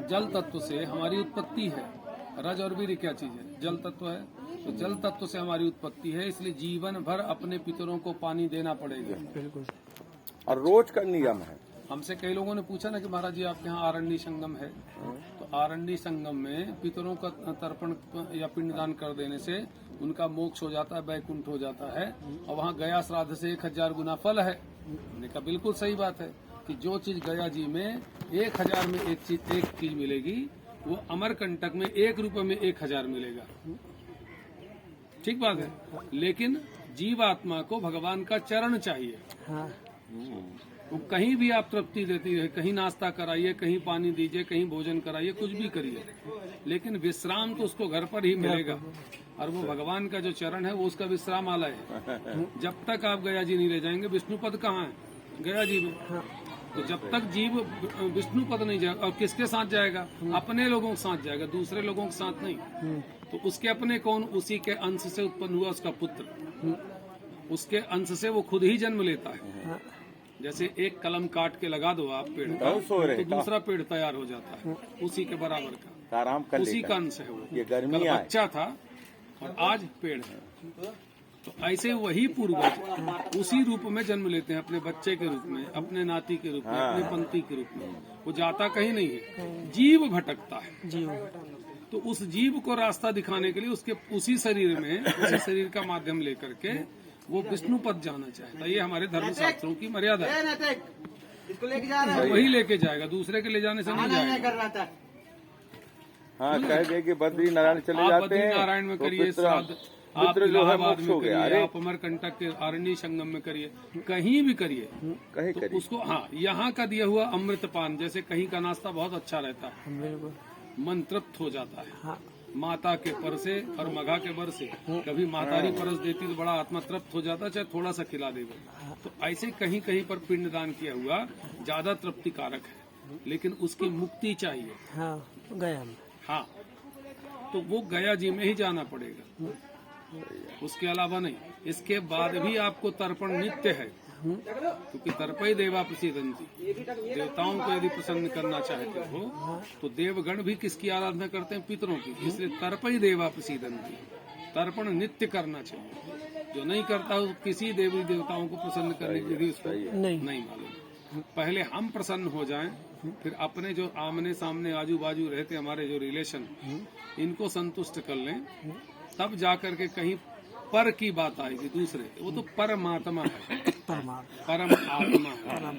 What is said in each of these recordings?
जल तत्व से हमारी उत्पत्ति है। रज और वीर्य क्या चीज है? जल तत्व है। तो जल तत्व से हमारी उत्पत्ति है, इसलिए जीवन भर अपने पितरों को पानी देना पड़ेगा। बिल्कुल। और रोज का नियम है। हमसे कई लोगों ने पूछा ना कि महाराज जी आपके यहाँ आरण्य संगम है, तो आरण्य संगम में पितरों का तर्पण या पिंडदान कर देने से उनका मोक्ष हो जाता है, बैकुंठ हो जाता है, और वहाँ गया श्राद्ध से 1000 गुना फल है। हमने कहा बिल्कुल सही बात है कि जो चीज गया जी में 1000 में एक चीज मिलेगी, वो अमरकंटक में 1 रुपए में 1000 मिलेगा। ठीक बात है, लेकिन जीवात्मा को भगवान का चरण चाहिए। हाँ। वो कहीं भी आप तृप्ति देती है, कहीं नाश्ता कराइए, कहीं पानी दीजिए, कहीं भोजन कराइए, कुछ भी करिए, लेकिन विश्राम तो उसको घर पर ही मिलेगा। और वो भगवान का जो चरण है वो उसका विश्राम आलय है। जब तक आप गया जी नहीं ले जाएंगे, विष्णुपद कहाँ है? गया जी में। तो जब तक जीव विष्णुपद नहीं जाएगा, और किसके साथ जाएगा? अपने लोगों के साथ जाएगा, दूसरे लोगों के साथ नहीं। तो उसके अपने कौन? उसी के अंश से उत्पन्न हुआ उसका पुत्र, उसके अंश से वो खुद ही जन्म लेता है। जैसे एक कलम काट के लगा दो आप पेड़ का, तो दूसरा पेड़ तैयार हो जाता है, उसी के बराबर का, आराम कर उसी का अंश है वो। ये गर्मी कल बच्चा था और आज पेड़ है। तो ऐसे वही पूर्वज उसी रूप में जन्म लेते हैं, अपने बच्चे के रूप में, अपने नाती के रूप में, अपने पंथी के रूप में। वो जाता कहीं नहीं है, जीव भटकता है। जीव। तो उस जीव को रास्ता दिखाने के लिए उसके उसी शरीर में, उसी शरीर का माध्यम लेकर के वो विष्णु पद जाना चाहता है। ये हमारे धर्म शास्त्रों की मर्यादा है। वही लेके जाएगा, दूसरे के ले जाने से नहीं जाएगा। हाँ, कह दे कि बद्री नारायण चले आप जाते बद्री हैं, नारायण में करिए श्राद्ध, आप जो है इलाहाबाद मोक्ष में हो गया। करिए, आप अमरकंटक के आरण्य संगम में करिए, कहीं भी करिए, कहीं तो करिए उसको हाँ यहाँ का दिया हुआ अमृतपान, जैसे कहीं का नाश्ता बहुत अच्छा रहता है, बिल्कुल। मन तृप्त हो जाता है। हाँ। माता के पर से और मघा के बर से, कभी मातारी परस देती तो बड़ा आत्मा तृप्त हो जाता, चाहे थोड़ा सा खिला देगा। तो ऐसे कहीं कहीं पर पिंडदान किया हुआ ज्यादा तृप्तिकारक है, लेकिन उसकी मुक्ति चाहिए। हाँ, गया में। हाँ, तो वो गया जी में ही जाना पड़ेगा, उसके अलावा नहीं। इसके बाद भी आपको तर्पण नित्य है, क्योंकि तर्पय देवा प्रसीदंती। देवताओं को यदि प्रसन्न करना चाहते हो तो देवगण भी किसकी आराधना करते हैं? पितरों की। इसलिए तर्पय देवा प्रसीदंती, तर्पण नित्य करना चाहिए। जो नहीं करता हो किसी देवी देवताओं को प्रसन्न करने की विधि उसको नहीं मालूम। पहले हम प्रसन्न हो जाएं, फिर अपने जो आमने सामने आजू बाजू रहते हमारे जो रिलेशन, इनको संतुष्ट कर लें, तब जाकर के कहीं पर की बात आएगी। दूसरे वो तो परमात्मा है, परम आत्मा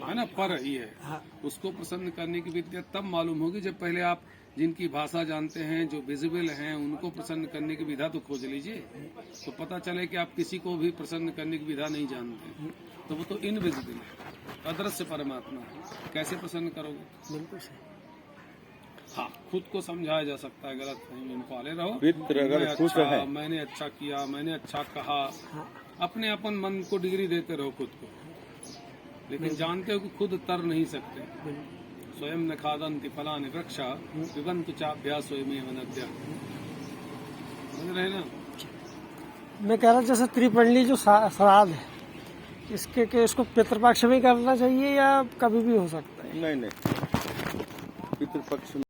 है ना, पर ही है। उसको प्रसन्न करने की विद्या तब मालूम होगी जब पहले आप जिनकी भाषा जानते हैं, जो विजिबल हैं, उनको प्रसन्न करने की विधा तो खोज लीजिए, तो पता चले कि आप किसी को भी प्रसन्न करने की विधा नहीं जानते, तो वो तो इनविजिबल है, अदृश्य परमात्मा है। कैसे प्रसन्न करोगे? बिल्कुल सही। हाँ, खुद को समझाया जा सकता है, गलत नहीं इन पाले रहो। पितृ अगर खुश है, मैंने अच्छा किया, मैंने अच्छा कहा, अपने अपन मन को डिग्री देते रहो खुद को, लेकिन जानते हो कि खुद तर नहीं सकते। स्वयं न खादन्ति फलानि वृक्षा पिबन्तु चाभ्यास स्वयमेव नद्यः। समझ रहे ना? मैं कह रहा जैसे त्रिपंडी जो श्राद्ध है, इसको पितृपक्ष में करना चाहिए या कभी भी हो सकता है? नहीं पितृपक्ष